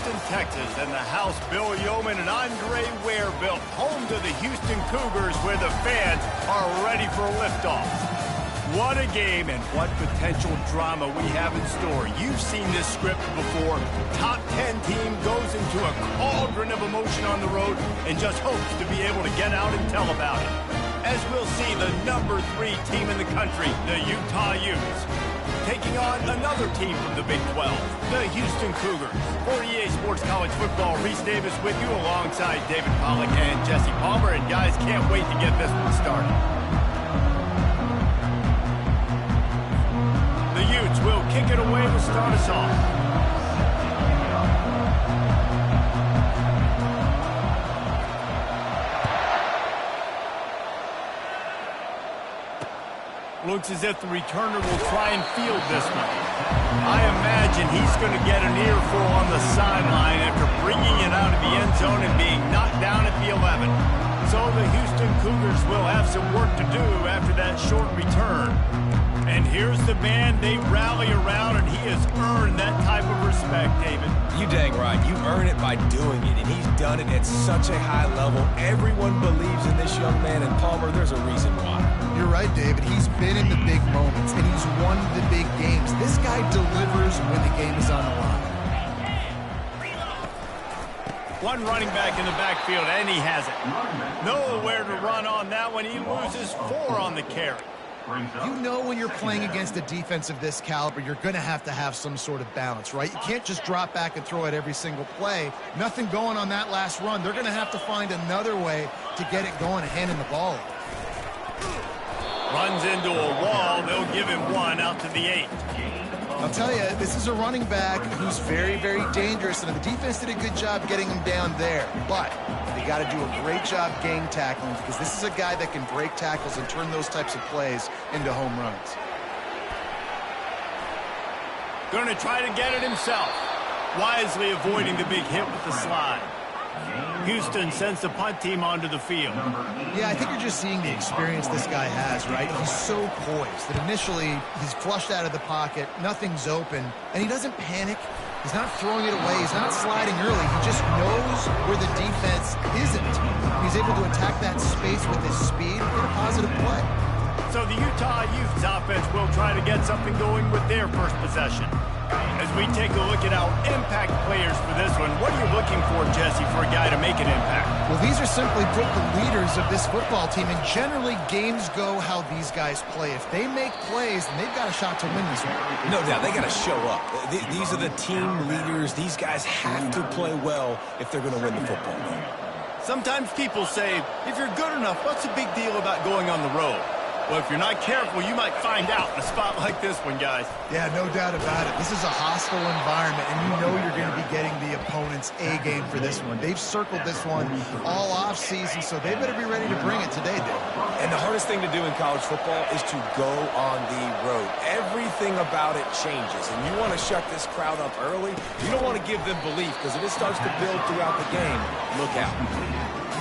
Houston, Texas, and the house Bill Yeoman and Andre Ware built, home to the Houston Cougars, where the fans are ready for liftoff. What a game and what potential drama we have in store. You've seen this script before. Top 10 team goes into a cauldron of emotion on the road and just hopes to be able to get out and tell about it. As we'll see the number 3 team in the country, the Utah Utes, taking on another team from the Big 12, the Houston Cougars. For EA Sports College Football, Reese Davis with you alongside David Pollack and Jesse Palmer. And guys, can't wait to get this one started. The Utes will kick it away to start us off. Looks as if the returner will try and field this one. I imagine he's going to get an earful on the sideline after bringing it out of the end zone and being knocked down at the 11. So the Houston Cougars will have some work to do after that short return. And here's the man they rally around, and he has earned that type of respect, David. You dang right. You earn it by doing it, and he's done it at such a high level. Everyone believes in this young man, and Palmer, there's a reason why. You're right, David. He's been in the big moments, and he's won the big games. This guy delivers when the game is on the line. One running back in the backfield, and he has it. Nowhere to run on that one. He loses 4 on the carry. You know when you're playing against a defense of this caliber, you're going to have some sort of balance, right? You can't just drop back and throw it every single play. Nothing going on that last run. They're going to have to find another way to get it going and handing the ball. Runs into a wall. They'll give him 1 out to the 8. I'll tell you, this is a running back who's very, very dangerous, and the defense did a good job getting him down there. But they got to do a great job gang tackling, because this is a guy that can break tackles and turn those types of plays into home runs. Going to try to get it himself. Wisely avoiding the big hit with the slide. Houston sends the punt team onto the field. Yeah, I think you're just seeing the experience this guy has, right? He's so poised that initially he's flushed out of the pocket, nothing's open, and he doesn't panic. He's not throwing it away. He's not sliding early. He just knows where the defense isn't. He's able to attack that space with his speed and get a positive play. So the Utah Utes offense will try to get something going with their first possession. As we take a look at our impact players for this one, what are you looking for, Jesse, for a guy to make an impact? Well, these are simply put the leaders of this football team, and generally games go how these guys play. If they make plays, then they've got a shot to win this one. No doubt, they got to show up. These are the team leaders. These guys have to play well if they're going to win the football game. Sometimes people say, if you're good enough, what's the big deal about going on the road? Well, if you're not careful, you might find out in a spot like this one, guys. Yeah, no doubt about it. This is a hostile environment, and you know you're going to be getting the opponent's A game for this one. They've circled this one all off-season, so they better be ready to bring it today, Dave. And the hardest thing to do in college football is to go on the road. Everything about it changes, and you want to shut this crowd up early. You don't want to give them belief, because if it starts to build throughout the game, look out.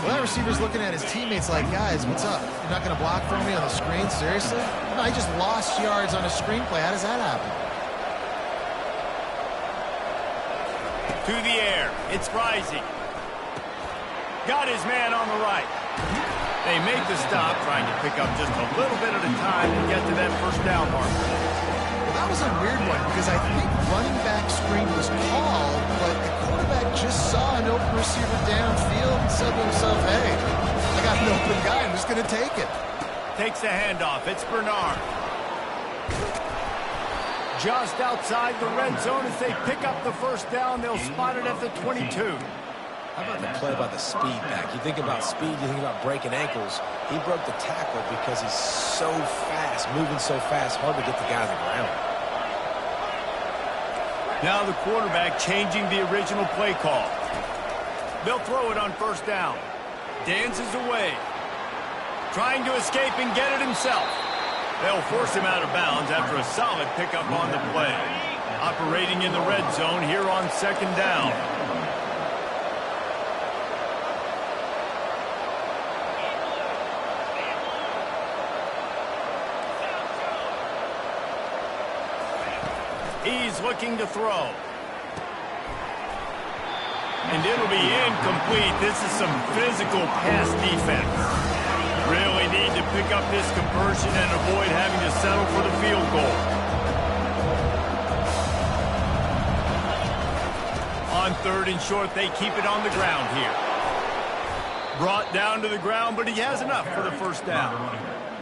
Well, that receiver's looking at his teammates like, guys, what's up? You're not going to block for me on the screen? Seriously? No, I just lost yards on a screenplay. How does that happen? To the air. It's rising. Got his man on the right. They make the stop, trying to pick up just a little bit at a time to get to that first down mark. Well, that was a weird one, because I think running back screen was called, but the quarterback just saw an open receiver downfield and said to himself, hey, I got an open guy. I'm just going to take it. Takes the handoff. It's Bernard. Just outside the red zone as they pick up the first down. They'll spot it at the 22. How about the play by the speed back? You think about speed, you think about breaking ankles. He broke the tackle because he's so fast, moving so fast, hard to get the guy on the ground. Now the quarterback changing the original play call. They'll throw it on first down. Dances away. Trying to escape and get it himself. They'll force him out of bounds after a solid pickup on the play. Operating in the red zone here on second down. He's looking to throw. And it'll be incomplete. This is some physical pass defense. Really need to pick up this conversion and avoid having to settle for the field goal. On 3rd and short, they keep it on the ground here. Brought down to the ground, but he has enough for the first down.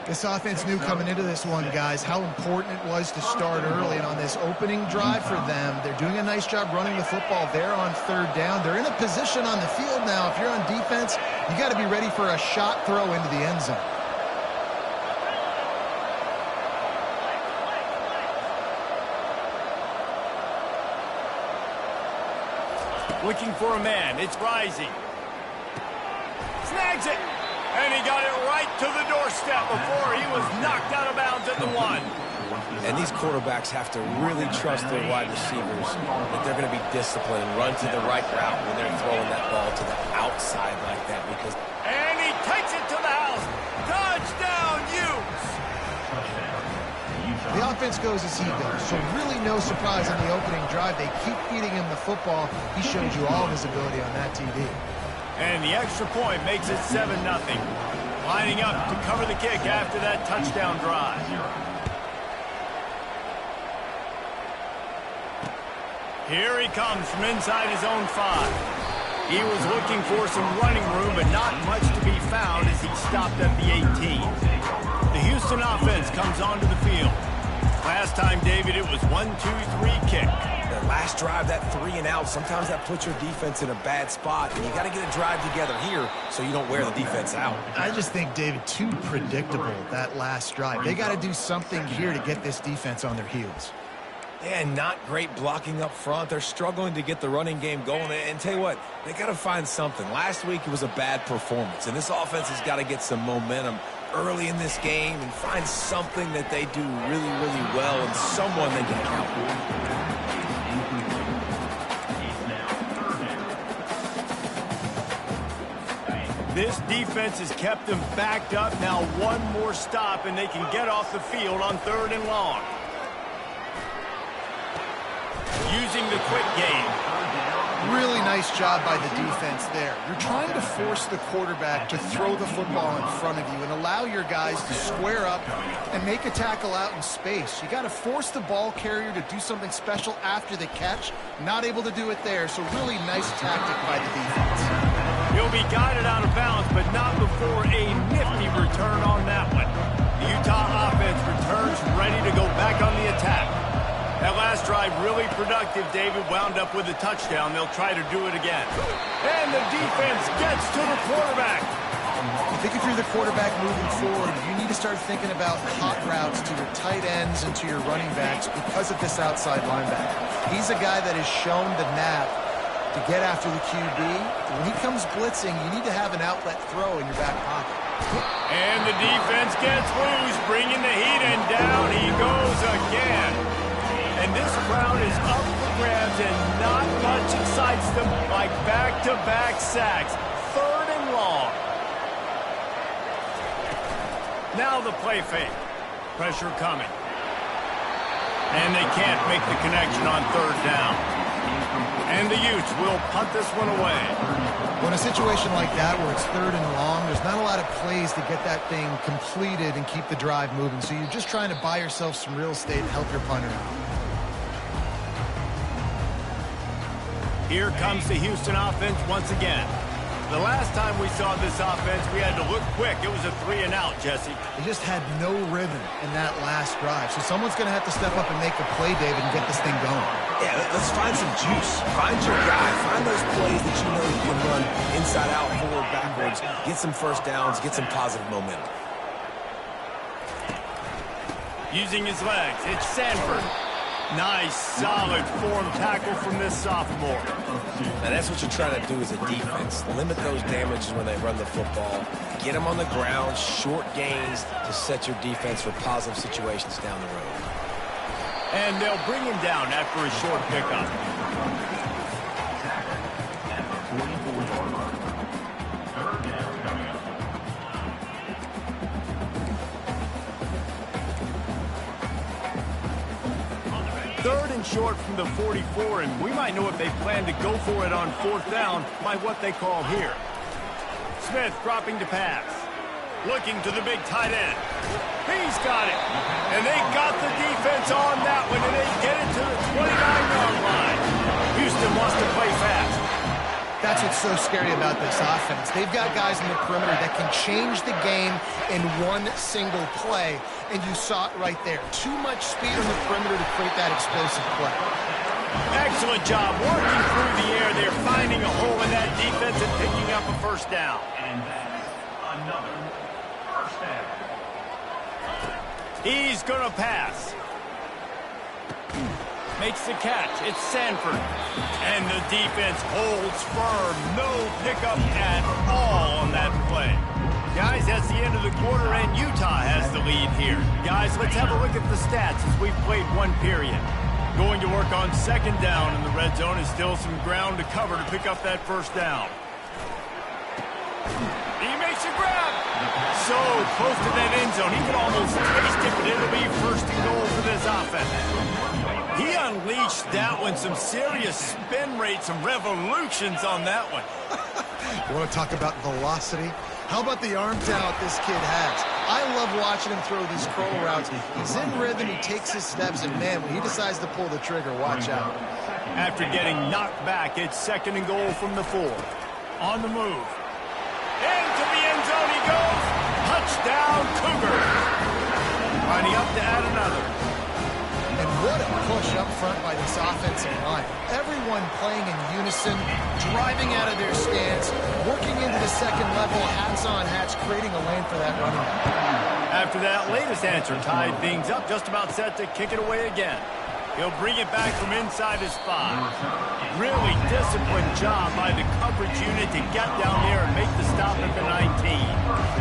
This offense knew coming into this one, guys, how important it was to start early. And on this opening drive for them, they're doing a nice job running the football there on 3rd down. They're in a position on the field now. If you're on defense, you got to be ready for a shot throw into the end zone. Looking for a man. It's Rising. Snags it. And he got it right to the doorstep before he was knocked out of bounds at the 1. And these quarterbacks have to really trust their wide receivers that they're going to be disciplined and run to the right route when they're throwing that ball to the outside like that. Because and he takes it to the house. Touchdown, Utes! The offense goes as he goes, so really no surprise in the opening drive. They keep feeding him the football. He showed you all of his ability on that TV. And the extra point makes it 7-0. Lining up to cover the kick after that touchdown drive. Here he comes from inside his own 5. He was looking for some running room, but not much to be found as he stopped at the 18. The Houston offense comes onto the field. Last time, David, it was 1-2-3 kick. That last drive, that 3 and out, sometimes that puts your defense in a bad spot, and you got to get a drive together here so you don't wear the defense out. I just think, David, too predictable, that last drive. They got to do something here to get this defense on their heels. Yeah, not great blocking up front. They're struggling to get the running game going. And tell you what, they got to find something. Last week, it was a bad performance, and this offense has got to get some momentum early in this game and find something that they do really, really well and someone they can count on. This defense has kept them backed up. Now one more stop, and they can get off the field on 3rd and long. Using the quick game. Really nice job by the defense there. You're trying to force the quarterback to throw the football in front of you and allow your guys to square up and make a tackle out in space. You got to force the ball carrier to do something special after the catch. Not able to do it there, so really nice tactic by the defense. He'll be guided out of bounds, but not before a nifty return on that one. The Utah offense returns ready to go back on the attack. That last drive really productive. David wound up with a touchdown. They'll try to do it again. And the defense gets to the quarterback. I think if you're the quarterback moving forward, you need to start thinking about hot routes to your tight ends and to your running backs because of this outside linebacker. He's a guy that has shown the knack to get after the QB. When he comes blitzing, you need to have an outlet throw in your back pocket. And the defense gets loose, bringing the heat, and down he goes again. And this crowd is up for grabs, and not much excites them like back-to-back sacks. 3rd and long. Now the play fake. Pressure coming. And they can't make the connection on 3rd down. And the Utes will punt this one away. Well, in a situation like that where it's 3rd and long, there's not a lot of plays to get that thing completed and keep the drive moving. So you're just trying to buy yourself some real estate and help your punter out. Here comes the Houston offense once again. The last time we saw this offense, we had to look quick. It was a 3 and out, Jesse. They just had no rhythm in that last drive. So someone's going to have to step up and make a play, David, and get this thing going. Yeah, let's find some juice. Find your guy. Find those plays that you know you can run inside out, forward, backwards. Get some first downs. Get some positive momentum. Using his legs, it's Sanford. Nice, solid form tackle from this sophomore. Now, that's what you're trying to do as a defense. Limit those damages when they run the football. Get them on the ground, short gains to set your defense for positive situations down the road. And they'll bring him down after a short pickup. 1 short from the 44, and we might know if they plan to go for it on 4th down by what they call here. Smith dropping to pass. Looking to the big tight end. He's got it. And they got the defense on that one, and they get it to the 29-yard line. Houston wants to play fast. That's what's so scary about this offense. They've got guys in the perimeter that can change the game in one single play, and you saw it right there. Too much speed on the perimeter to create that explosive play. Excellent job working through the air. They're finding a hole in that defense and picking up a first down. And that's another first down. He's going to pass. Makes the catch. It's Sanford. And the defense holds firm. No pickup at all on that play. Guys, that's the end of the quarter, and Utah has the lead here. Guys, let's have a look at the stats as we've played 1 period. Going to work on 2nd down in the red zone is still some ground to cover to pick up that first down. He makes a grab. So close to that end zone. He can almost taste it, but it'll be 1st and goal for this offense. He unleashed that one. Some serious spin rate, some revolutions on that one. You want to talk about velocity? How about the arm talent this kid has? I love watching him throw these curl routes. He's in rhythm, he takes his steps, and man, when he decides to pull the trigger, watch out. After getting knocked back, it's 2nd and goal from the 4. On the move. Into the end zone he goes. Touchdown, Cougars. Lining up to add another. And what a push up front by this offensive line. Everyone playing in unison, driving out of their stance, working into the 2nd level, hats on hats, creating a lane for that running back. After that latest answer tied things up, just about set to kick it away again. He'll bring it back from inside his 5. Really disciplined job by the coverage unit to get down there and make the stop at the 19.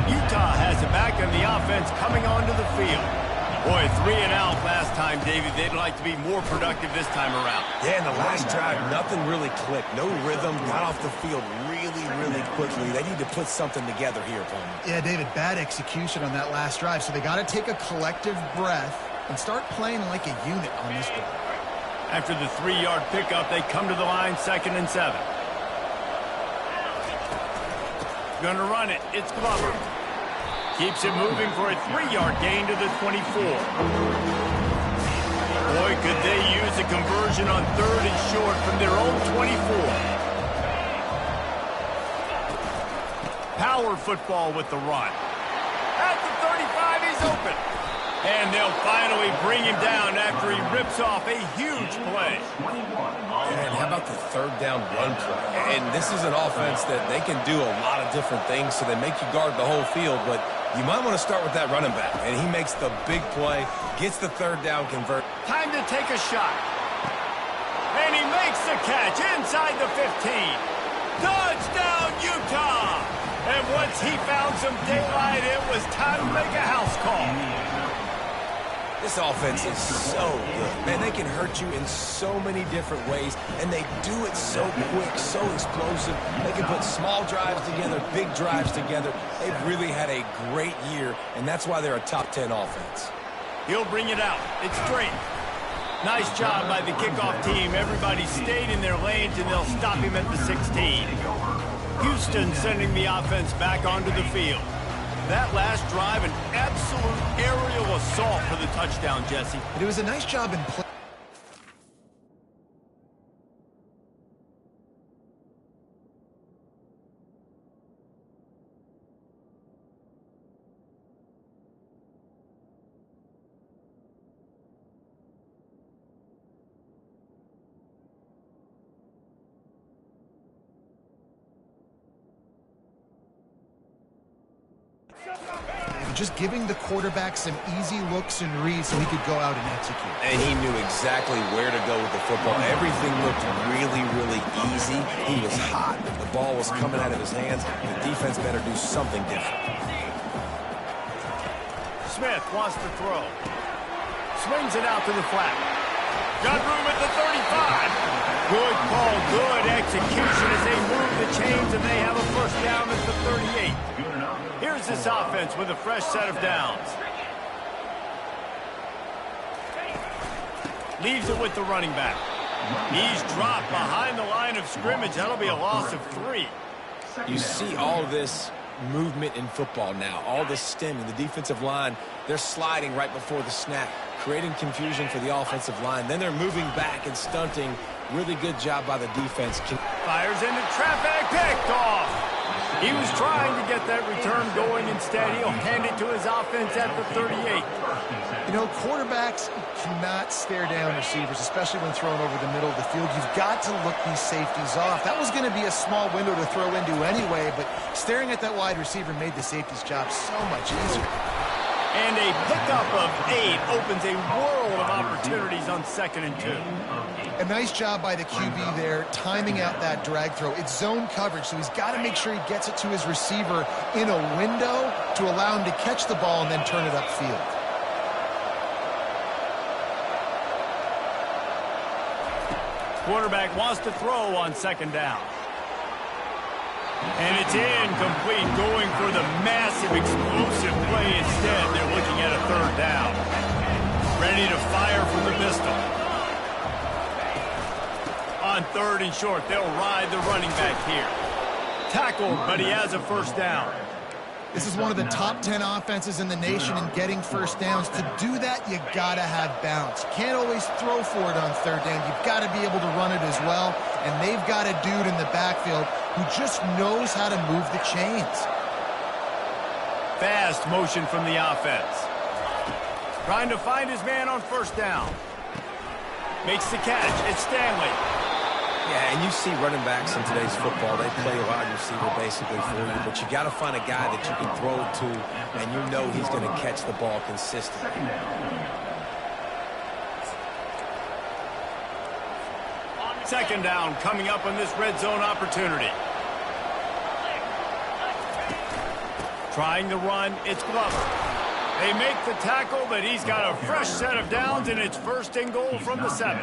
Utah has it back on the offense coming onto the field. Boy, 3 and out last time, David. They'd like to be more productive this time around. Yeah, in the last drive, nothing really clicked. No rhythm, got off the field really, really quickly. They need to put something together here, Tony. Yeah, David, bad execution on that last drive, so they got to take a collective breath and start playing like a unit on this drive. After the 3-yard pickup, they come to the line 2nd and 7. Gonna run it. It's Glover. Keeps it moving for a 3-yard gain to the 24. Boy, could they use a conversion on 3rd and short from their own 24. Power football with the run. At the 35, he's open. And they'll finally bring him down after he rips off a huge play. And how about the 3rd down run play? And this is an offense that they can do a lot of different things, so they make you guard the whole field, but you might want to start with that running back. And he makes the big play, gets the 3rd down convert. Time to take a shot. And he makes the catch inside the 15. Touchdown, Utah! And once he found some daylight, it was time to make a house call. This offense is so good. Man, they can hurt you in so many different ways, and they do it so quick, so explosive. They can put small drives together, big drives together. They've really had a great year, and that's why they're a top 10 offense. He'll bring it out. It's straight. Nice job by the kickoff team. Everybody stayed in their lanes, and they'll stop him at the 16. Houston sending the offense back onto the field. That last drive, an absolute aerial assault for the touchdown, Jesse. It was a nice job in play. Just giving the quarterback some easy looks and reads so he could go out and execute. And he knew exactly where to go with the football. Everything looked really, really easy. He was hot. The ball was coming out of his hands. The defense better do something different. Smith wants to throw. Swings it out to the flat. Got room at the 35. Good call, good execution as they move the chains, and they have a first down at the 38. Here's this offense with a fresh set of downs. Leaves it with the running back. He's dropped behind the line of scrimmage. That'll be a loss of 3. You see all this movement in football now, all this stemming. The defensive line, they're sliding right before the snap, creating confusion for the offensive line. Then they're moving back and stunting. Really good job by the defense. Fires into traffic, picked off. He was trying to get that return going. Instead, he'll hand it to his offense at the 38. You know, quarterbacks cannot stare down receivers, especially when thrown over the middle of the field. You've got to look these safeties off. That was going to be a small window to throw into anyway, but staring at that wide receiver made the safety's job so much easier. And a pickup of 8 opens a world of opportunities on 2nd and 2. A nice job by the QB there, timing out that drag throw. It's zone coverage, so he's got to make sure he gets it to his receiver in a window to allow him to catch the ball and then turn it upfield. Quarterback wants to throw on 2nd down. And it's incomplete, going for the massive explosive play instead. They're looking at a 3rd down. Ready to fire from the pistol. On 3rd and short, they'll ride the running back here. Tackled, but he has a 1st down. This is one of the top 10 offenses in the nation in getting 1st downs. To do that, you got to have balance. You can't always throw for it on 3rd down. You've got to be able to run it as well. And they've got a dude in the backfield who just knows how to move the chains. Fast motion from the offense. Trying to find his man on 1st down. Makes the catch. It's Stanley. Yeah, and you see running backs in today's football, they play a wide receiver basically for you, but you got to find a guy that you can throw it to, and you know he's going to catch the ball consistently. Second down coming up on this red zone opportunity. Trying to run, it's Glover. They make the tackle, but he's got a fresh set of downs, and it's 1st and goal from the 7.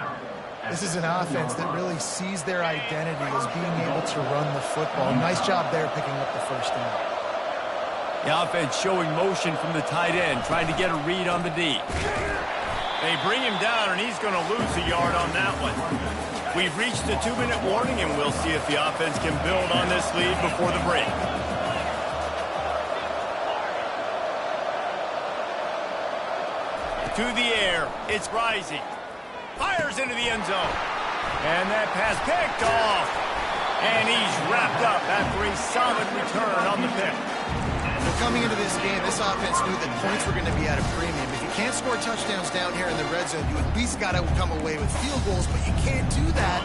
This is an offense that really sees their identity as being able to run the football. Nice job there picking up the 1st down. The offense showing motion from the tight end, trying to get a read on the D. They bring him down, and he's going to lose a yard on that one. We've reached the 2-minute warning, and we'll see if the offense can build on this lead before the break. To the air, it's Rising. Fires into the end zone. And that pass picked off. And he's wrapped up after a solid return on the pick. So coming into this game, this offense knew that points were going to be at a premium. If you can't score touchdowns down here in the red zone, you at least got to come away with field goals, but you can't do that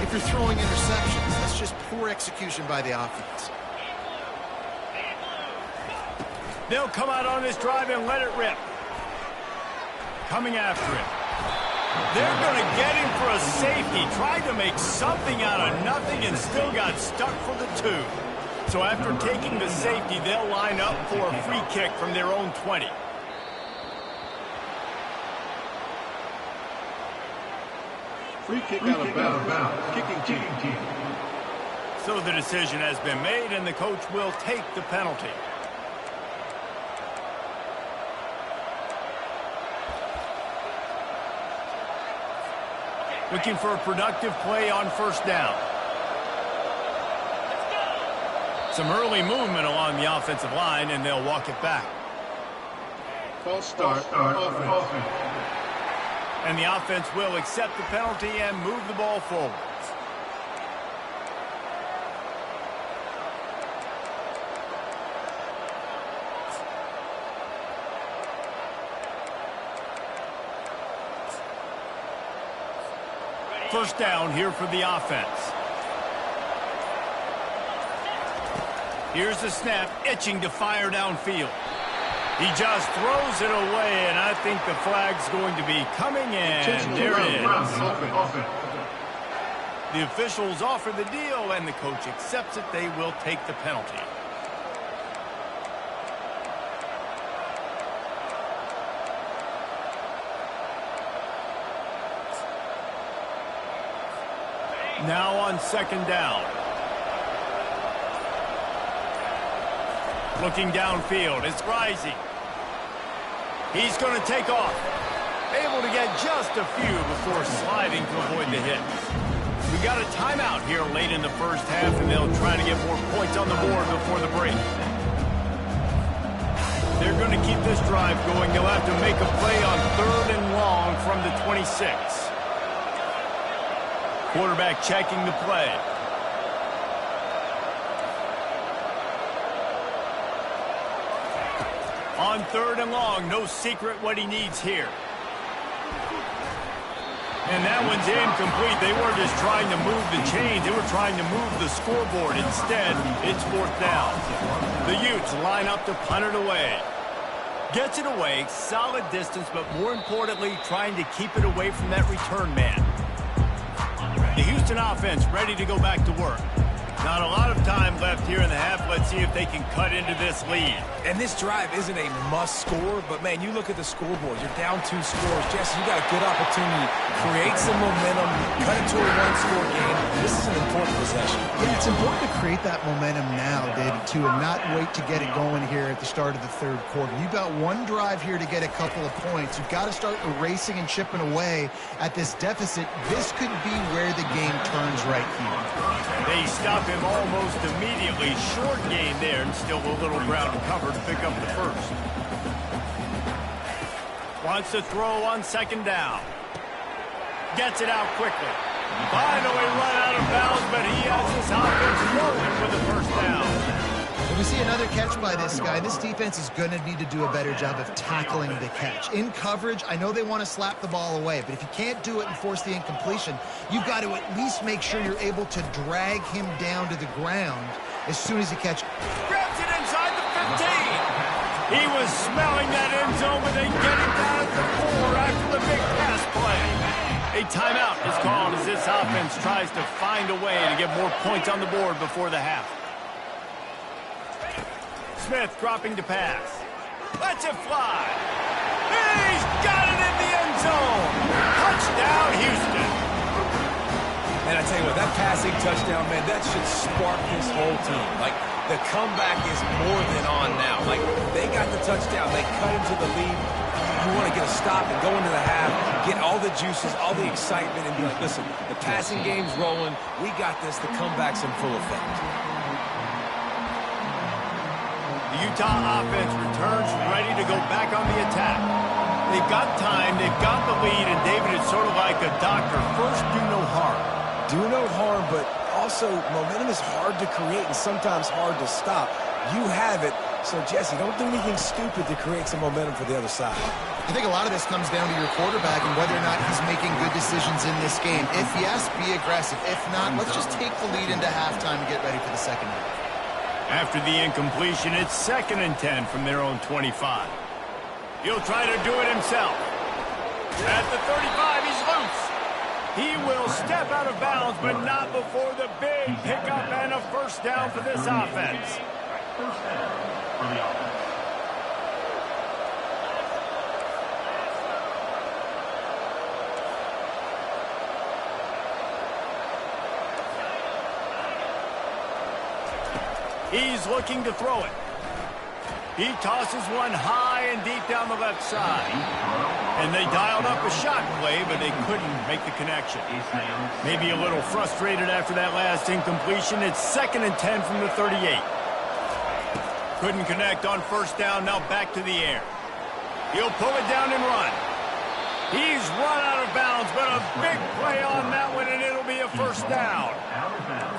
if you're throwing interceptions. That's just poor execution by the offense. They'll come out on this drive and let it rip. Coming after him. They're going to get him for a safety. Tried to make something out of nothing and still got stuck for the 2. So after taking the safety, they'll line up for a free kick from their own 20. Free kick out of bounds. Kicking team. So the decision has been made, and the coach will take the penalty. Looking for a productive play on 1st down. Some early movement along the offensive line, and they'll walk it back. False start. Offense. And the offense will accept the penalty and move the ball forward. First down here for the offense. Here's the snap, itching to fire downfield. He just throws it away, and I think the flag's going to be coming in. There it is. The officials offer the deal, and the coach accepts it. They will take the penalty. Now on 2nd down. Looking downfield, it's Rising. He's going to take off. Able to get just a few before sliding to avoid the hit. We got a timeout here late in the first half, and they'll try to get more points on the board before the break. They're going to keep this drive going. They'll have to make a play on 3rd and long from the 26. Quarterback checking the play. On 3rd and long, no secret what he needs here. And that one's incomplete. They weren't just trying to move the chains. They were trying to move the scoreboard. Instead, it's 4th down. The Utes line up to punt it away. Gets it away, solid distance, but more importantly, trying to keep it away from that return man. The Houston offense ready to go back to work. Not a lot of time left here in the half. Let's see if they can cut into this lead. And this drive isn't a must score, but, man, you look at the scoreboard. You're down 2 scores. Jesse, you got a good opportunity. Create some momentum. Cut it to a 1-score game. This is an important possession. Yeah, it's important to create that momentum now, David, too, and not wait to get it going here at the start of the 3rd quarter. You've got one drive here to get a couple of points. You've got to start erasing and chipping away at this deficit. This could be where the game turns right here. They stop him almost immediately. Short gain there, and still a little ground to cover to pick up the first. Wants to throw on 2nd down. Gets it out quickly. Finally run out of bounds, but he has his offense rolling for the 1st down. When we see another catch by this guy, this defense is going to need to do a better job of tackling the catch. In coverage, I know they want to slap the ball away, but if you can't do it and force the incompletion, you've got to at least make sure you're able to drag him down to the ground as soon as he catches. Grabs it inside the 15. He was smelling that end zone, but they get it down at the 4 after the big pass play. A timeout is called as this offense tries to find a way to get more points on the board before the half. Smith dropping to pass. Lets it fly. He's got it in the end zone. Touchdown, Houston. And I tell you what, that passing touchdown, man, that should spark this whole team. Like, the comeback is more than on now. Like, they got the touchdown. They cut into the lead. You want to get a stop and go into the half, get all the juices, all the excitement, and be like, listen, the passing game's rolling. We got this. The comeback's in full effect. The Utah offense returns ready to go back on the attack. They've got time, they've got the lead, and David, it's sort of like a doctor. First, do no harm. Do no harm, but also momentum is hard to create and sometimes hard to stop. You have it, so Jesse, don't do anything stupid to create some momentum for the other side. I think a lot of this comes down to your quarterback and whether or not he's making good decisions in this game. If yes, be aggressive. If not, let's just take the lead into halftime and get ready for the 2nd half. After the incompletion, it's 2nd and 10 from their own 25. He'll try to do it himself. At the 35, he's loose. He will step out of bounds, but not before the big pickup and a 1st down for this offense. 1st down for the offense. He's looking to throw it. He tosses one high and deep down the left side. And they dialed up a shot play, but they couldn't make the connection. Maybe a little frustrated after that last incompletion. It's 2nd and 10 from the 38. Couldn't connect on 1st down, now back to the air. He'll pull it down and run. He's run out of bounds, but a big play on that one, and it'll be a 1st down.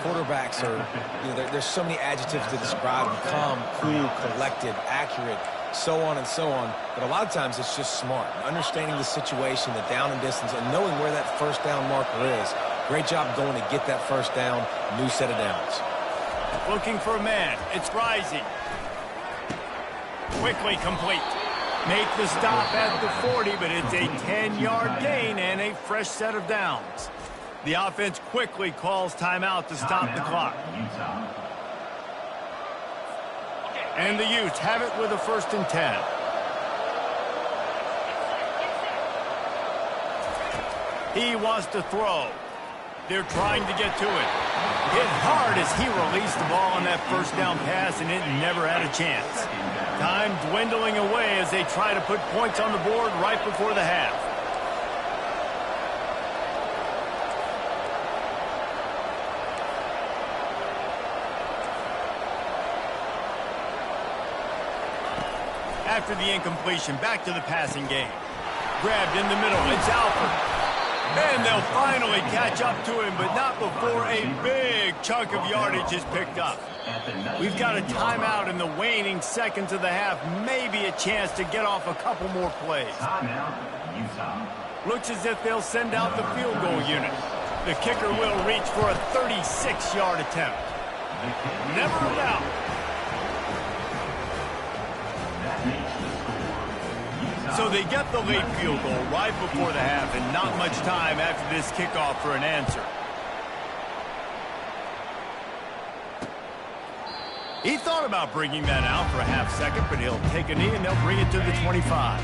Quarterbacks are, there's so many adjectives to describe them. Calm, cool, collected, accurate, so on and so on. But a lot of times it's just smart. Understanding the situation, the down and distance, and knowing where that 1st down marker is. Great job going to get that 1st down, new set of downs. Looking for a man. It's Rising. Quickly complete. Make the stop at the 40, but it's a 10-yard gain and a fresh set of downs. The offense quickly calls timeout to stop the clock. And the Utes have it with a 1st and 10. He wants to throw. They're trying to get to it. Hit hard as he released the ball on that 1st down pass, and it never had a chance. Time dwindling away as they try to put points on the board right before the half. After the incompletion, back to the passing game. Grabbed in the middle, it's Alford. And they'll finally catch up to him, but not before a big chunk of yardage is picked up. We've got a timeout in the waning seconds of the half, maybe a chance to get off a couple more plays. Looks as if they'll send out the field goal unit. The kicker will reach for a 36-yard attempt. Never a doubt. So they get the late field goal right before the half, and not much time after this kickoff for an answer. He thought about bringing that out for a half second, but he'll take a knee and they'll bring it to the 25.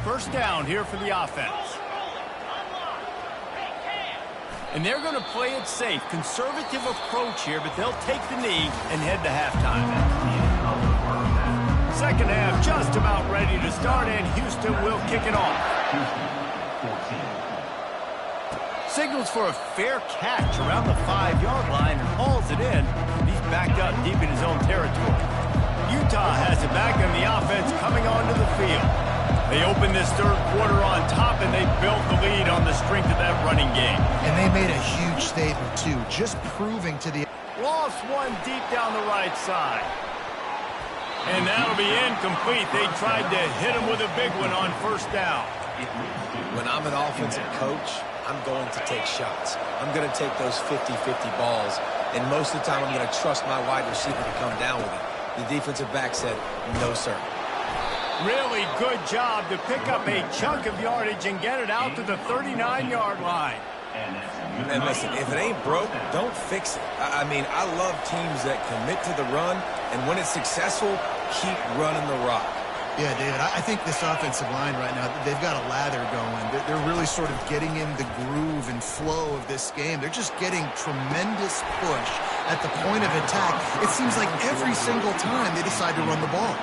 First down here for the offense. And they're going to play it safe. Conservative approach here, but they'll take the knee and head to halftime. Second half just about ready to start, and Houston will kick it off. Signals for a fair catch around the 5-yard line and hauls it in. He's backed up deep in his own territory. Utah has it back, and the offense coming onto the field. They opened this third quarter on top, and they built the lead on the strength of that running game. And they made a huge statement, too, just proving to the... Lost one deep down the right side. And that'll be incomplete. They tried to hit him with a big one on first down. When I'm an offensive coach, I'm going to take shots. I'm going to take those 50-50 balls, and most of the time I'm going to trust my wide receiver to come down with it. The defensive back said, no, sir. Really good job to pick up a chunk of yardage and get it out to the 39-yard line. And listen, if it ain't broke, don't fix it. I mean, I love teams that commit to the run, and when it's successful, keep running the rock. Yeah, David, I think this offensive line right now, they've got a lather going. They're really sort of getting in the groove and flow of this game. They're just getting tremendous push at the point of attack. It seems like every single time they decide to run the ball.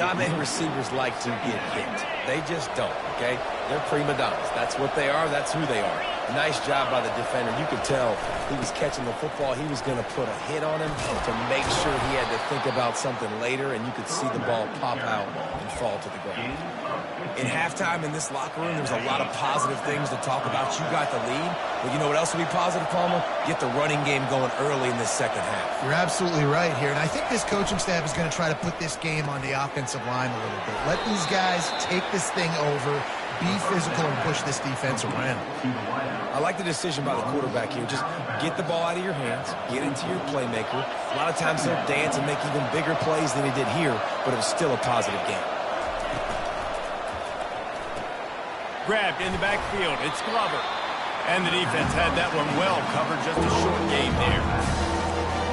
Not many receivers like to get hit. They just don't, okay? They're prima donnas. That's what they are. That's who they are. Nice job by the defender. You could tell he was catching the football. He was going to put a hit on him to make sure he had to think about something later, and you could see the ball pop out and fall to the ground. In halftime in this locker room, there's a lot of positive things to talk about. You got the lead. But you know what else will be positive, Palmer? Get the running game going early in this second half. You're absolutely right here. And I think this coaching staff is going to try to put this game on the offensive line a little bit. Let these guys take this thing over, be physical, and push this defense around. I like the decision by the quarterback here. Just get the ball out of your hands, get it to your playmaker. A lot of times they'll dance and make even bigger plays than he did here, but it was still a positive game. Grabbed in the backfield. It's Glover. And the defense had that one well covered. Just a short game there.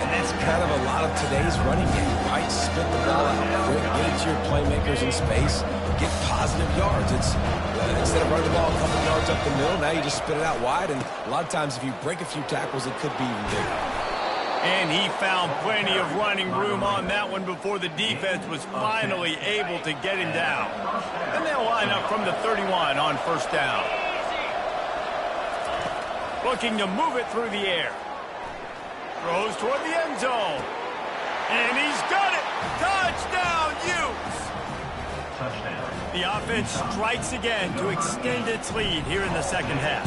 And that's kind of a lot of today's running game, right? Spit the ball out quick, get it to your playmakers in space, get positive yards. It's instead of running the ball a couple yards up the middle, now you just spit it out wide. And a lot of times if you break a few tackles, it could be even bigger. And he found plenty of running room on that one before the defense was finally able to get him down. And they'll line up from the 31 on first down. Looking to move it through the air. Throws toward the end zone. And he's got it! Touchdown, Utes! The offense strikes again to extend its lead here in the second half.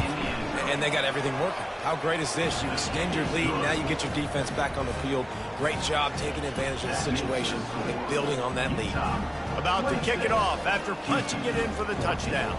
And they got everything working. How great is this? You extend your lead, now you get your defense back on the field. Great job taking advantage of the situation and building on that lead. About to kick it off after punching it in for the touchdown.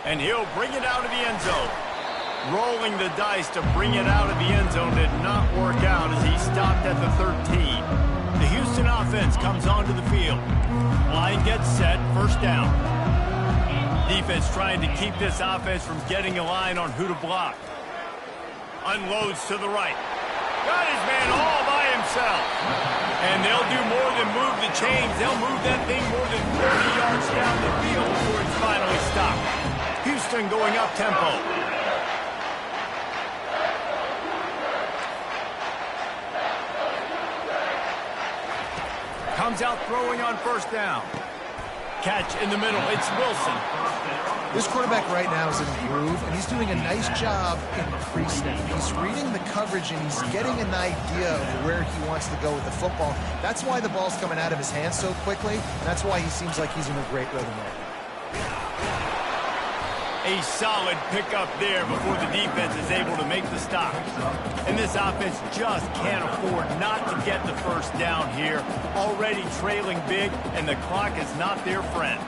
And he'll bring it out of the end zone. Rolling the dice to bring it out of the end zone did not work out as he stopped at the 13. The Houston offense comes onto the field. Line gets set, first down. Defense trying to keep this offense from getting a line on who to block. Unloads to the right. Got his man all by himself. And they'll do more than move the chains. They'll move that thing more than 30 yards down the field before it's finally stopped. Houston going up tempo. Comes out throwing on first down. Catch in the middle. It's Wilson. This quarterback right now is in a groove, and he's doing a nice job in the pre-snap. He's reading the coverage, and he's getting an idea of where he wants to go with the football. That's why the ball's coming out of his hands so quickly, and that's why he seems like he's in a great rhythm right now. A solid pickup there before the defense is able to make the stop. And this offense just can't afford not to get the first down here. Already trailing big, and the clock is not their friend.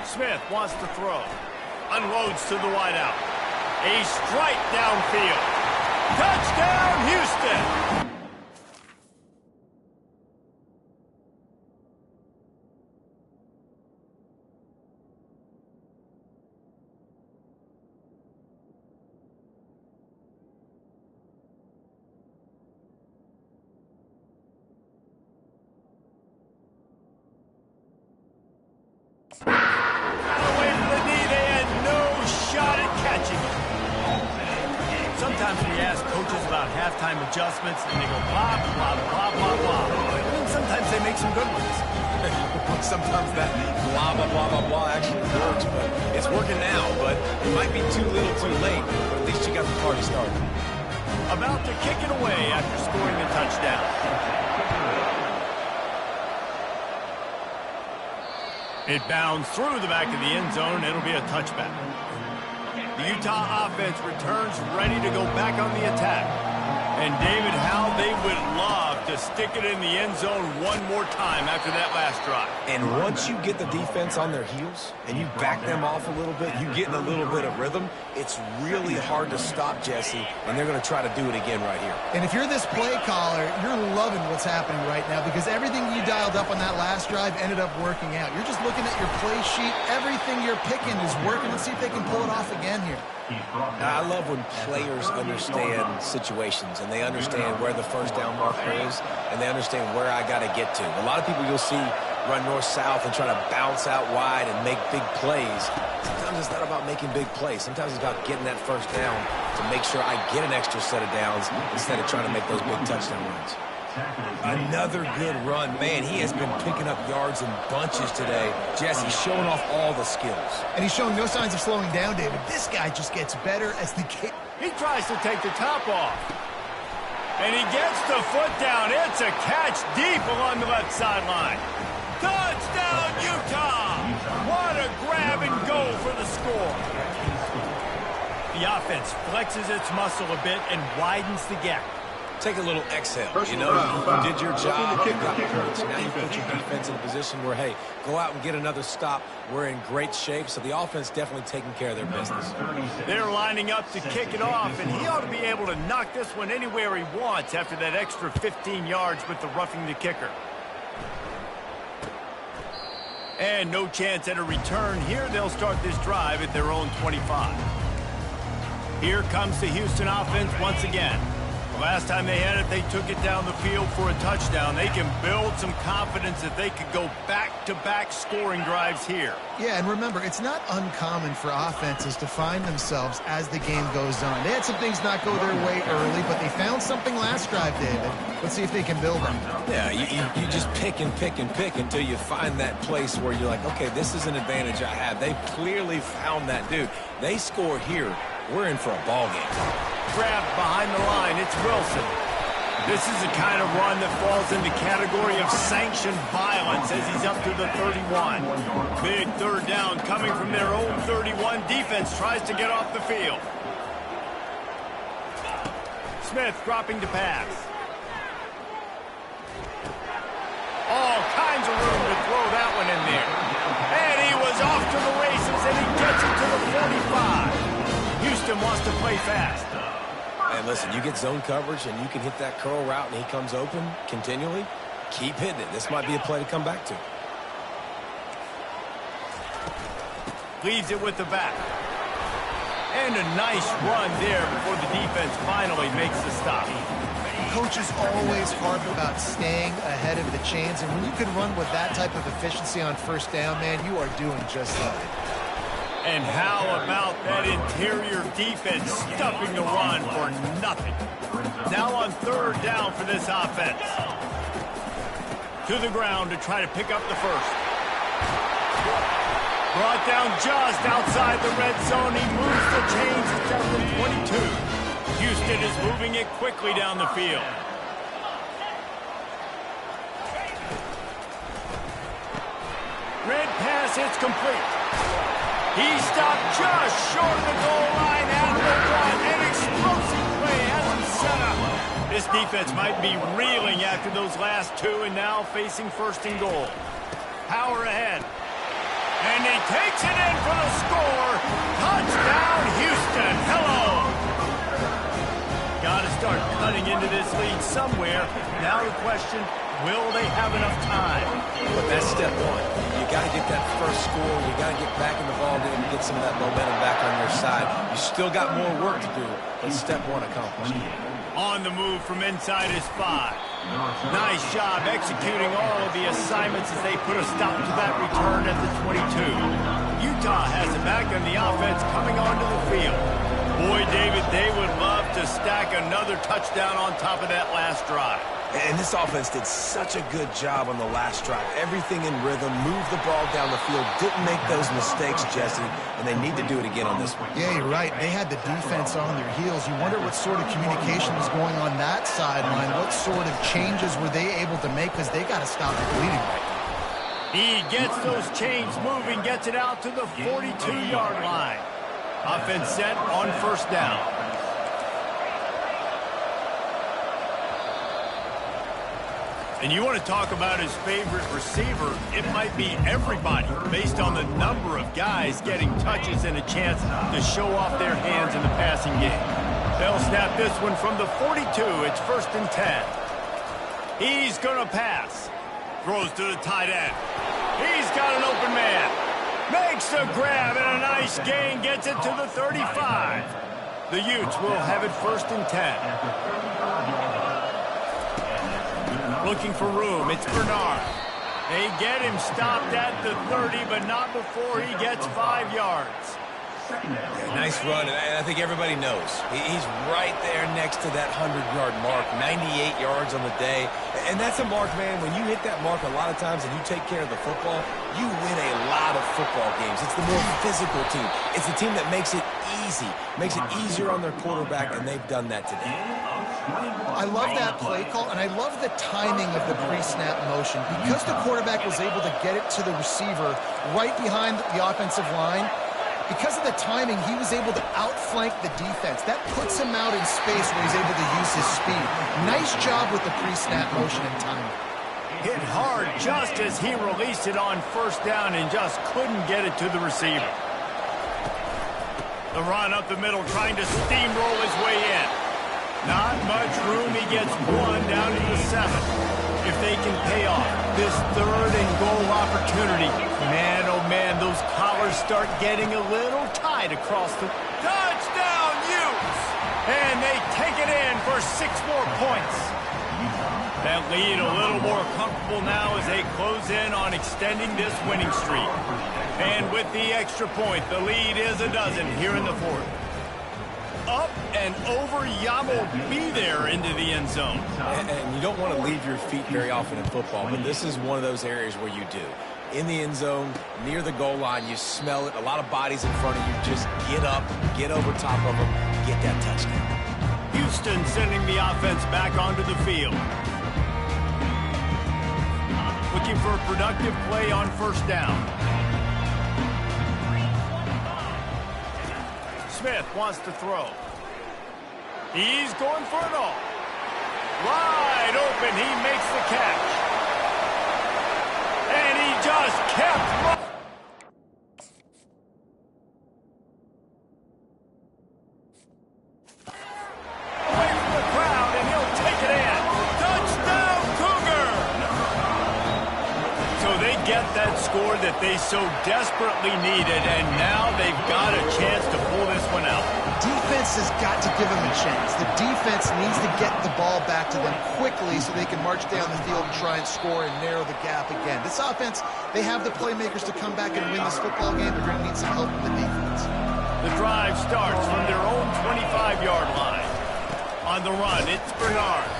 Smith wants to throw. Unloads to the wideout. A strike downfield. Touchdown, Houston! Away from the knee, they had no shot at catching it. Sometimes we ask coaches about halftime adjustments, and they go blah, blah, blah, blah, blah. And sometimes they make some good ones. Sometimes that blah, blah, blah, blah, blah actually works, but it's working now, but it might be too little too late, but at least you got the party started. About to kick it away after scoring a touchdown. It bounds through the back of the end zone, and it'll be a touchback. The Utah offense returns ready to go back on the attack. And David, how they would love to stick it in the end zone one more time after that last drive. And once you get the defense on their heels and you back them off a little bit, you get in a little bit of rhythm, it's really hard to stop Jesse, and they're going to try to do it again right here. And if you're this play caller, you're loving what's happening right now because everything you dialed up on that last drive ended up working out. You're just looking at your play sheet. Everything you're picking is working. Let's see if they can pull it off again here. I love when players understand situations and they understand where the first down marker is and they understand where I got to get to. A lot of people you'll see run north-south and try to bounce out wide and make big plays. Sometimes it's not about making big plays. Sometimes it's about getting that first down to make sure I get an extra set of downs instead of trying to make those big touchdown runs. Another good run. Man, he has been picking up yards in bunches today. Jesse's showing off all the skills. And he's showing no signs of slowing down, David. This guy just gets better as the game. He tries to take the top off. And he gets the foot down. It's a catch deep along the left sideline. Touchdown, Utah! What a grab and go for the score. The offense flexes its muscle a bit and widens the gap. Take a little exhale. You know, you did your job, you got points. Now you put your defense in a position where, hey, go out and get another stop. We're in great shape, so the offense definitely taking care of their business. They're lining up to kick it off, and he ought to be able to knock this one anywhere he wants after that extra 15 yards with the roughing the kicker. And no chance at a return here. They'll start this drive at their own 25. Here comes the Houston offense once again. The last time they had it, they took it down the field for a touchdown. They can build some confidence that they could go back-to-back scoring drives here. Yeah, and remember, it's not uncommon for offenses to find themselves as the game goes on. They had some things not go their way early, but they found something last drive, David. Let's see if they can build on it. Yeah, you just pick and pick and pick until you find that place where you're like, okay, this is an advantage I have. They clearly found that dude. They score here. We're in for a ball game. Grabbed behind the line, it's Wilson. This is the kind of run that falls in the category of sanctioned violence as he's up to the 31. Big third down coming from their own 31. Defense tries to get off the field. Smith dropping to pass. All kinds of room to throw that one in there. And he was off to the races, and he gets it to the 45. Houston wants to play fast. And listen, you get zone coverage, and you can hit that curl route, and he comes open continually. Keep hitting it. This might be a play to come back to. Leaves it with the back. And a nice run there before the defense finally makes the stop. Coaches always harp about staying ahead of the chains, and when you can run with that type of efficiency on first down, man, you are doing just that. And how about that interior defense stuffing the run for nothing? Now on third down for this offense. To the ground to try to pick up the first. Brought down just outside the red zone. He moves the chains to the 22. Houston is moving it quickly down the field. Red pass, it's complete. He stopped just short of the goal line at the one. An explosive play has him set up. This defense might be reeling after those last two and now facing first and goal. Power ahead. And he takes it in for the score. Touchdown, Houston. Hello. Got to start cutting into this lead somewhere. Now the question, will they have enough time? But that's step one. You got to get that first score. You got to get back in the ball game and get some of that momentum back on your side. You still got more work to do, but step one accomplished. On the move from inside his 5. Nice job executing all of the assignments as they put a stop to that return at the 22. Utah has it back on the offense coming onto the field. Boy, David, they would love to stack another touchdown on top of that last drive. And this offense did such a good job on the last drive. Everything in rhythm, moved the ball down the field, didn't make those mistakes, Jesse, and they need to do it again on this one. Yeah, you're right. They had the defense on their heels. You wonder what sort of communication was going on that sideline. What sort of changes were they able to make, because they got to stop the bleeding right now. He gets those chains moving, gets it out to the 42-yard line. Offense set on first down. And you want to talk about his favorite receiver, it might be everybody based on the number of guys getting touches and a chance to show off their hands in the passing game. They'll snap this one from the 42. It's first and 10. He's going to pass. Throws to the tight end. He's got an open man. Makes the grab and a nice gain. Gets it to the 35. The Utes will have it first and 10. Looking for room. It's Bernard. They get him stopped at the 30, but not before he gets 5 yards. Yeah, nice run, and I think everybody knows. He's right there next to that 100-yard mark, 98 yards on the day. And that's a mark, man, when you hit that mark a lot of times and you take care of the football, you win a lot of football games. It's the more physical team. It's the team that makes it easy, makes it easier on their quarterback, and they've done that today. I love that play call, and I love the timing of the pre-snap motion. Because the quarterback was able to get it to the receiver right behind the offensive line, because of the timing, he was able to outflank the defense. That puts him out in space where he's able to use his speed. Nice job with the pre-snap motion and timing. Hit hard just as he released it on first down and just couldn't get it to the receiver. The run up the middle, trying to steamroll his way in. Not much room. He gets one down to the 7. If they can pay off this third and goal opportunity, man, oh man, those collars start getting a little tight across the touchdown Utes. And they take it in for 6 more points. That lead a little more comfortable now as they close in on extending this winning streak. And with the extra point, the lead is a dozen here in the 4th. Up and over, Yamo be there into the end zone. And you don't want to leave your feet very often in football, but this is one of those areas where you do. In the end zone, near the goal line, you smell it. A lot of bodies in front of you. Just get up, get over top of them, get that touchdown. Houston sending the offense back onto the field. Looking for a productive play on first down. Smith wants to throw. He's going for it all. Wide open. He makes the catch. just kept running. Away from the crowd, and he'll take it in. Touchdown, Cougar! So they get that score that they so desperately needed, and now they've got a chance to pull this one out. Defense has got to give them a chance. The defense needs to get the ball back to them quickly so they can march down the field and try and score and narrow the gap again. This offense, they have the playmakers to come back and win this football game. They're going to need some help from the defense. The drive starts from their own 25-yard line. On the run, it's Bernard.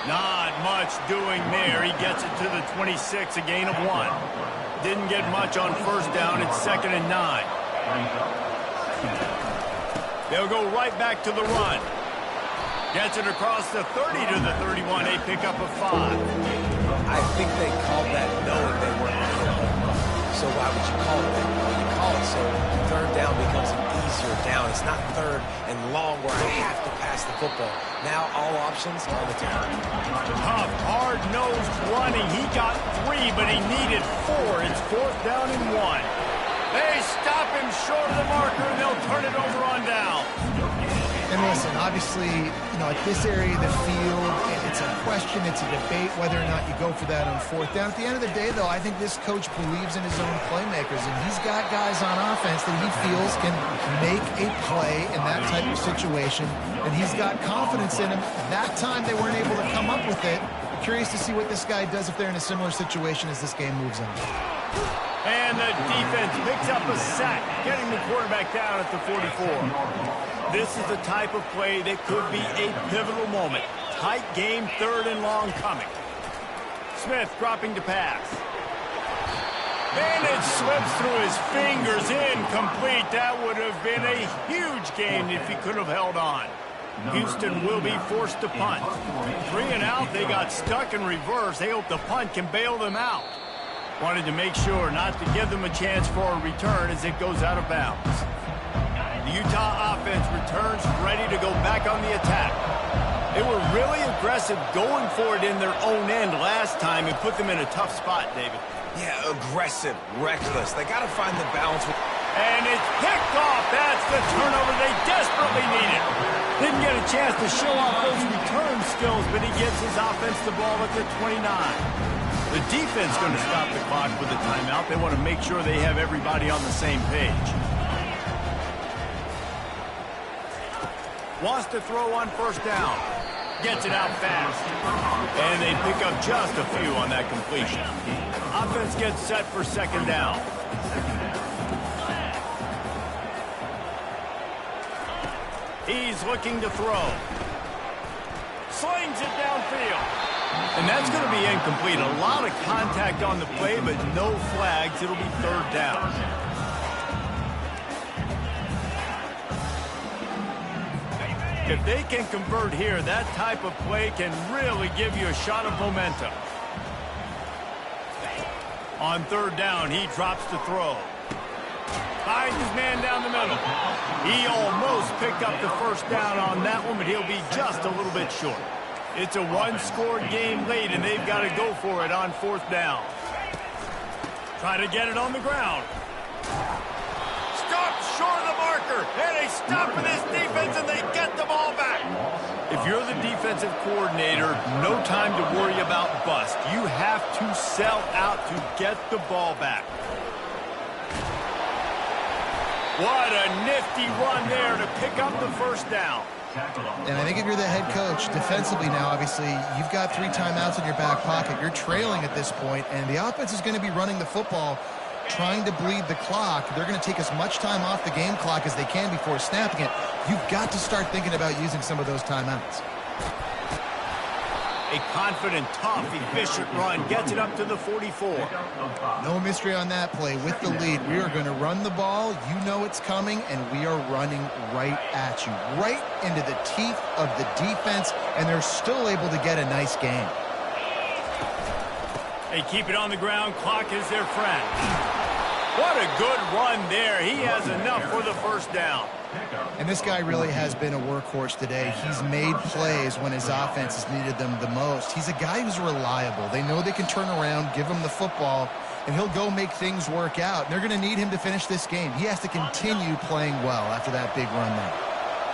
Not much doing there. He gets it to the 26, a gain of 1. Didn't get much on first down. It's 2nd and 9. They'll go right back to the run. Gets it across the 30 to the 31, a pickup of 5. I think they called that knowing they weren't going to home run. So why would you call it that? Well, you call it so third down becomes an easier down. It's not third and long where I have to pass the football. Now all options are on the turn. Tough, hard-nosed running. He got 3, but he needed 4. It's 4th down and 1. They stop him short of the marker, and they'll turn it over on down. And listen, obviously, at this area of the field, it's a question, it's a debate whether or not you go for that on 4th down. At the end of the day, though, I think this coach believes in his own playmakers, and he's got guys on offense that he feels can make a play in that type of situation, and he's got confidence in him. That time they weren't able to come up with it. Curious to see what this guy does if they're in a similar situation as this game moves on. And the defense picks up a sack, getting the quarterback down at the 44. This is the type of play that could be a pivotal moment. Tight game, 3rd and long coming. Smith dropping to pass. And it slips through his fingers, incomplete. That would have been a huge gain if he could have held on. Houston will be forced to punt. 3 and out, they got stuck in reverse. They hope the punt can bail them out. Wanted to make sure not to give them a chance for a return as it goes out of bounds. The Utah offense returns ready to go back on the attack. They were really aggressive going for it in their own end last time and put them in a tough spot, David. Yeah, aggressive, reckless. They got to find the balance. And it's picked off. That's the turnover they desperately needed. Didn't get a chance to show off those return skills, but he gets his offense the ball at the 29. The defense going to stop the clock with a timeout. They want to make sure they have everybody on the same page. Wants to throw on 1st down. Gets it out fast. And they pick up just a few on that completion. Offense gets set for 2nd down. He's looking to throw. Slings it downfield. And that's going to be incomplete. A lot of contact on the play, but no flags. It'll be 3rd down. If they can convert here, that type of play can really give you a shot of momentum. On 3rd down, he drops to throw. Finds his man down the middle. He almost picked up the 1st down on that one, but he'll be just a little bit short. It's a one-scored game late, and they've got to go for it on 4th down. Try to get it on the ground. Stopped short of the marker, and they stop with this defense, and they get the ball back. If you're the defensive coordinator, no time to worry about bust. You have to sell out to get the ball back. What a nifty run there to pick up the 1st down. And I think if you're the head coach, defensively now, obviously, you've got 3 timeouts in your back pocket. You're trailing at this point, and the offense is going to be running the football, trying to bleed the clock. They're going to take as much time off the game clock as they can before snapping it. You've got to start thinking about using some of those timeouts. A confident, tough, efficient run gets it up to the 44. No mystery on that play. With the lead, we are going to run the ball. You know it's coming, and we are running right at you, right into the teeth of the defense, and they're still able to get a nice game. They keep it on the ground. Clock is their friend. What a good run there. He has enough for the 1st down. And this guy really has been a workhorse today. He's made plays when his offense has needed them the most. He's a guy who's reliable. They know they can turn around, give him the football, and he'll go make things work out. They're going to need him to finish this game. He has to continue playing well after that big run there.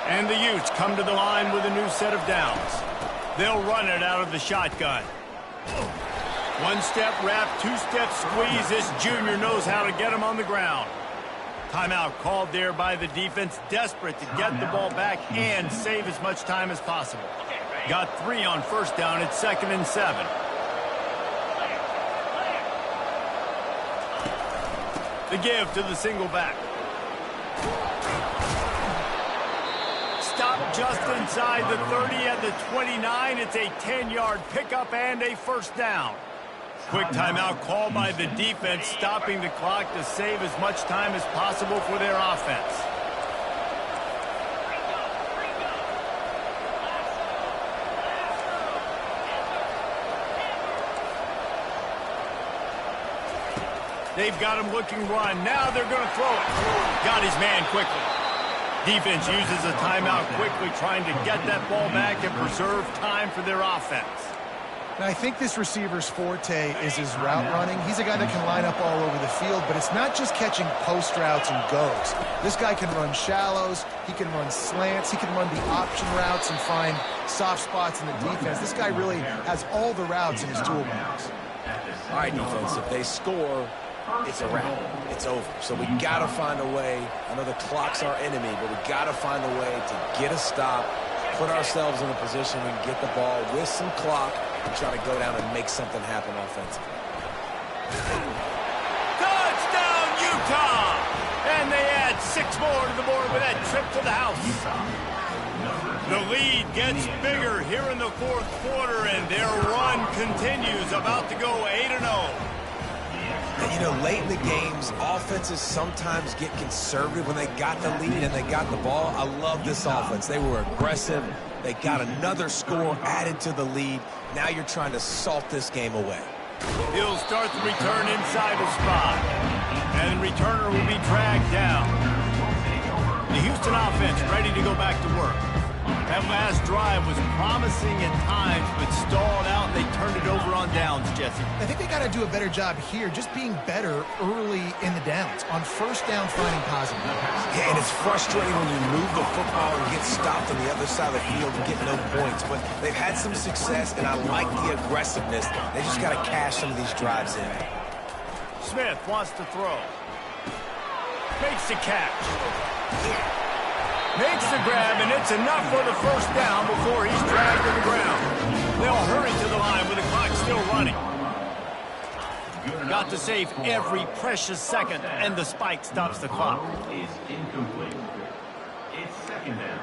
And the Utes come to the line with a new set of downs. They'll run it out of the shotgun. One-step wrap, two-step squeeze. This junior knows how to get him on the ground. Timeout called there by the defense, desperate to get the ball back and save as much time as possible. Got 3 on first down. It's 2nd and 7. The give to the single back. Stop just inside the 30 at the 29. It's a 10-yard pickup and a first down. Quick timeout called by the defense, stopping the clock to save as much time as possible for their offense. They've got him looking run. Now they're going to throw it. Got his man quickly. Defense uses a timeout quickly, trying to get that ball back and preserve time for their offense. And I think this receiver's forte is his route running. He's a guy that can line up all over the field, but it's not just catching post routes and goes. This guy can run shallows, he can run slants, he can run the option routes and find soft spots in the defense. This guy really has all the routes in his toolbox. All right, defense, if they score, it's a wrap. It's over. So we got to find a way. I know the clock's our enemy, but we got to find a way to get a stop, put ourselves in a position we can get the ball with some clock and try to go down and make something happen offensively. Touchdown, Utah! And they add 6 more to the board with that trip to the house. The lead gets bigger here in the 4th quarter, and their run continues, about to go 8-0. And, you know, late in the games, offenses sometimes get conservative when they got the lead and they got the ball. I love this offense. They were aggressive. They got another score added to the lead. Now you're trying to salt this game away. He'll start the return inside the spot. And the returner will be dragged down. The Houston offense ready to go back to work. That last drive was promising at times, but stalled out, and they turned it over on downs, Jesse. I think they got to do a better job here, just being better early in the downs. On first down, finding positive. Yeah, and it's frustrating when you move the football and get stopped on the other side of the field and get no points. But they've had some success, and I like the aggressiveness. They just got to cash some of these drives in. Smith wants to throw. Makes the catch. Makes the grab, and it's enough for the first down before he's dragged to the ground. They'll hurry to the line with the clock still running. Got to save every precious second, and the spike stops the clock. Is incomplete. It's 2nd down.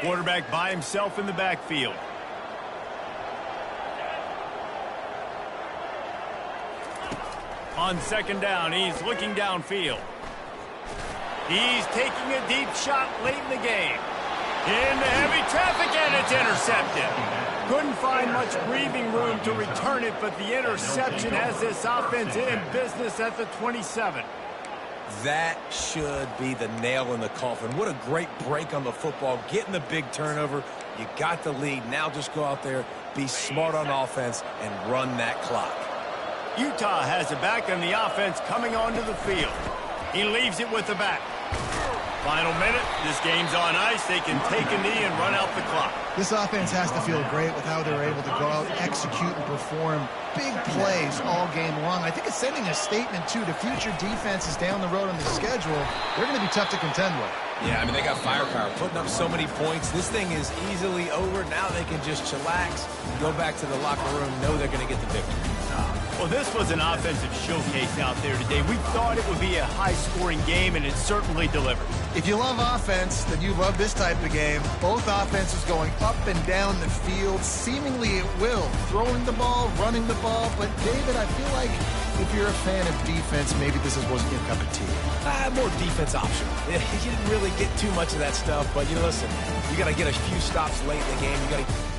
Quarterback by himself in the backfield. On 2nd down, he's looking downfield. He's taking a deep shot late in the game. Into heavy traffic, and it's intercepted. Couldn't find much breathing room to return it, but the interception has this offense in business at the 27. That should be the nail in the coffin. What a great break on the football. Getting the big turnover. You got the lead. Now just go out there, be smart on offense, and run that clock. Utah has a back on the offense coming onto the field. He leaves it with the back. Final minute. This game's on ice. They can take a knee and run out the clock. This offense has to feel great with how they're able to go out, execute, and perform big plays all game long. I think it's sending a statement, too, to future defenses down the road on the schedule. They're going to be tough to contend with. Yeah, I mean, they got firepower, putting up so many points. This thing is easily over. Now they can just chillax, go back to the locker room, know they're going to get the victory. Well, this was an offensive showcase out there today. We thought it would be a high-scoring game, and it certainly delivered. If you love offense, then you love this type of game. Both offenses going up and down the field, seemingly at will. Throwing the ball, running the ball. But, David, I feel like if you're a fan of defense, maybe this wasn't your cup of tea. More defense option. You didn't really get too much of that stuff, but, you know, listen, you got to get a few stops late in the game. You got to